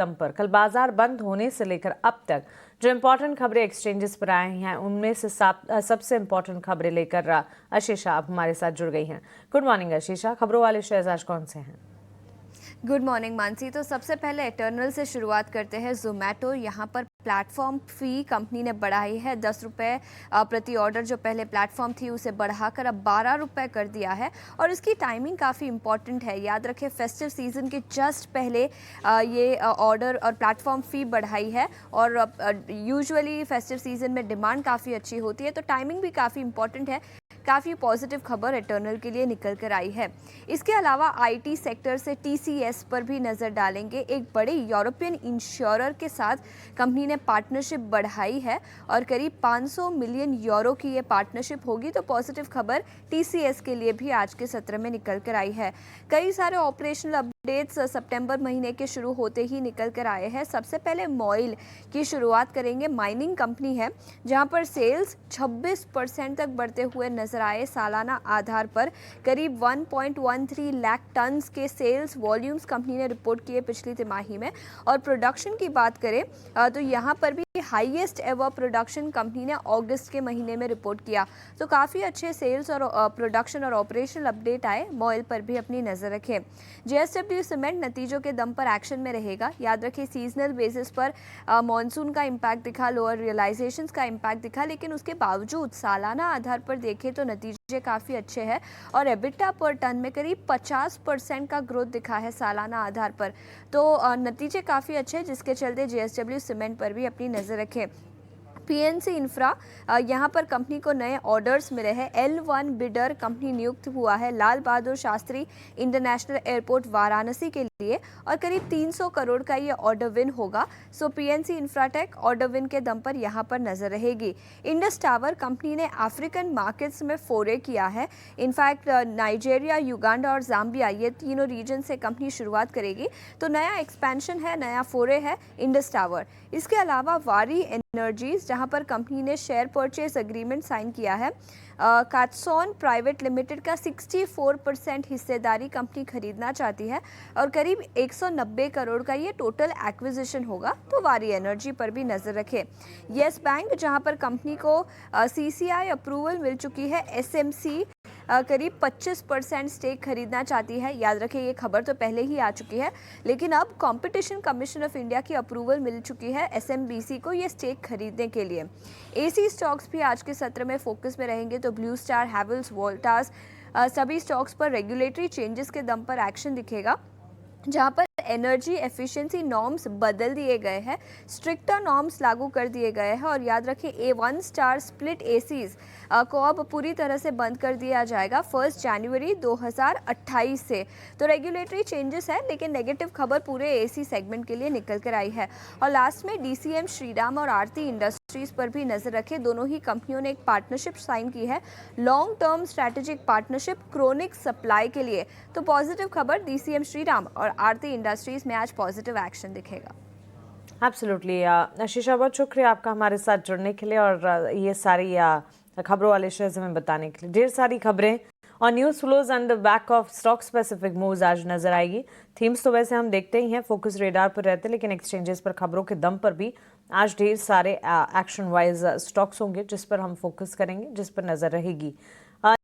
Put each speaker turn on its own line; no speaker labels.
दम पर कल बाजार बंद होने से लेकर अब तक जो इम्पोर्टेंट खबरें एक्सचेंजेस पर आई हैं उनमें से सबसे इम्पोर्टेंट खबरें लेकर आशीषा अब हमारे साथ जुड़ गई हैं। गुड मॉर्निंग आशीषा, खबरों वाले शेयर्स आज कौन से हैं?
Good morning Mansi. तो सबसे पहले इटर्नल से शुरुआत करते हैं। जोमेटो, यहाँ पर प्लेटफॉर्म फ़ी कंपनी ने बढ़ाई है। 10 रुपये प्रति ऑर्डर जो पहले प्लेटफॉर्म थी उसे बढ़ाकर अब 12 रुपये कर दिया है। और इसकी टाइमिंग काफ़ी इंपॉर्टेंट है। याद रखें, फेस्टिव सीज़न के जस्ट पहले ये ऑर्डर और प्लेटफॉर्म फ़ी बढ़ाई है। और यूजुअली फेस्टिव सीज़न में डिमांड काफ़ी अच्छी होती है, तो टाइमिंग भी काफ़ी इंपॉर्टेंट है। काफ़ी पॉजिटिव खबर इटर्नल के लिए निकल कर आई है। इसके अलावा आईटी सेक्टर से टीसीएस पर भी नज़र डालेंगे। एक बड़े यूरोपियन इंश्योरर के साथ कंपनी ने पार्टनरशिप बढ़ाई है और करीब 500 मिलियन यूरो की ये पार्टनरशिप होगी। तो पॉजिटिव खबर टीसीएस के लिए भी आज के सत्र में निकल कर आई है। कई सारे ऑपरेशनल अपडेट्स सितंबर महीने के शुरू होते ही निकल कर आए हैं। सबसे पहले मॉइल की शुरुआत करेंगे। माइनिंग कंपनी है जहां पर सेल्स 26% तक बढ़ते हुए नजर आए। सालाना आधार पर करीब 1.13 लाख टन्स के सेल्स वॉल्यूम्स कंपनी ने रिपोर्ट किए पिछली तिमाही में। और प्रोडक्शन की बात करें तो यहाँ पर भी हाईएस्ट एवर प्रोडक्शन कंपनी ने अगस्त के महीने में रिपोर्ट किया। तो काफ़ी अच्छे सेल्स और प्रोडक्शन और ऑपरेशनल अपडेट आए। मॉइल पर भी अपनी नज़र रखें। जेएसडब्ल्यू सीमेंट नतीजों के दम पर एक्शन में रहेगा। याद रखें, सीजनल बेसिस पर मानसून का इम्पैक्ट दिखा, लोअर रियलाइजेशंस का इम्पैक्ट दिखा, लेकिन उसके बावजूद सालाना आधार पर देखें तो नतीजे काफ़ी अच्छे हैं। और एबिटा पर टन में करीब 50% का ग्रोथ दिखा है सालाना आधार पर। तो नतीजे काफ़ी अच्छे हैं, जिसके चलते जेएसडब्ल्यू सीमेंट पर भी अपनी नज़र रखें। पीएनसी इंफ्रा, यहाँ पर कंपनी को नए ऑर्डर्स मिले हैं। L1 बिडर कंपनी नियुक्त हुआ है लाल बहादुर शास्त्री इंटरनेशनल एयरपोर्ट वाराणसी के लिए और करीब 300 करोड़ का ये ऑर्डर विन होगा। सो पीएनसी इंफ्राटेक ऑर्डर विन के दम पर यहाँ पर नजर रहेगी। इंडस टावर कंपनी ने अफ्रीकन मार्केट्स में फोरे किया है। इनफैक्ट नाइजेरिया, युगांडा और जाम्बिया, ये तीनों रीजन से कंपनी शुरुआत करेगी। तो नया एक्सपेंशन है, नया फोरे है इंडस टावर। इसके अलावा वारी एनर्जीज, जहां पर कंपनी ने शेयर परचेज एग्रीमेंट साइन किया है। काटसोन प्राइवेट लिमिटेड का 64% हिस्सेदारी कंपनी खरीदना चाहती है और करीब 190 करोड़ का ये टोटल एक्विजिशन होगा। तो वारी एनर्जी पर भी नजर रखें। येस बैंक, जहां पर कंपनी को सीसीआई अप्रूवल मिल चुकी है। एसएमसी करीब 25% स्टेक खरीदना चाहती है। याद रखें, ये खबर तो पहले ही आ चुकी है, लेकिन अब कंपटीशन कमीशन ऑफ इंडिया की अप्रूवल मिल चुकी है एसएमबीसी को ये स्टेक खरीदने के लिए। एसी स्टॉक्स भी आज के सत्र में फोकस में रहेंगे। तो ब्लू स्टार, हैवेल्स, वोल्टास, सभी स्टॉक्स पर रेगुलेटरी चेंजेस के दम पर एक्शन दिखेगा, जहां पर एनर्जी एफिशिएंसी नॉर्म्स बदल दिए गए हैं, स्ट्रिक्टर नॉर्म्स लागू कर दिए गए हैं। और याद रखें, A1 स्टार स्प्लिट एसीज को अब पूरी तरह से बंद कर दिया जाएगा 1 जनवरी 2028 से। तो रेगुलेटरी चेंजेस है, लेकिन नेगेटिव खबर पूरे एसी सेगमेंट के लिए निकल कर आई है। और लास्ट में डीसीएम श्रीराम और आरती इंडस्ट्रीज पर भी नजर रखें। दोनों ही कंपनियों ने एक पार्टनरशिप साइन की है, long term strategic partnership chronic supply के लिए। तो पॉजिटिव खबर, डीसीएम श्रीराम और आरती इंडस्ट्रीज में आज पॉजिटिव एक्शन दिखेगा।
एब्सोल्युटली आशीषा, बहुत शुक्रिया आपका हमारे साथ जुड़ने के लिए और ये सारी खबरों वाले शेयर्स हमें बताने के लिए। ढेर सारी खबरें और news flows and the back of stock specific moves आज नजर आएगी। थीम्स तो वैसे हम देखते ही हैं, फोकस रेडार पर रहते हैं, लेकिन एक्सचेंजेस पर खबरों के दम पर भी आज ढेर सारे एक्शन वाइज स्टॉक्स होंगे जिस पर हम फोकस करेंगे, जिस पर नजर रहेगी।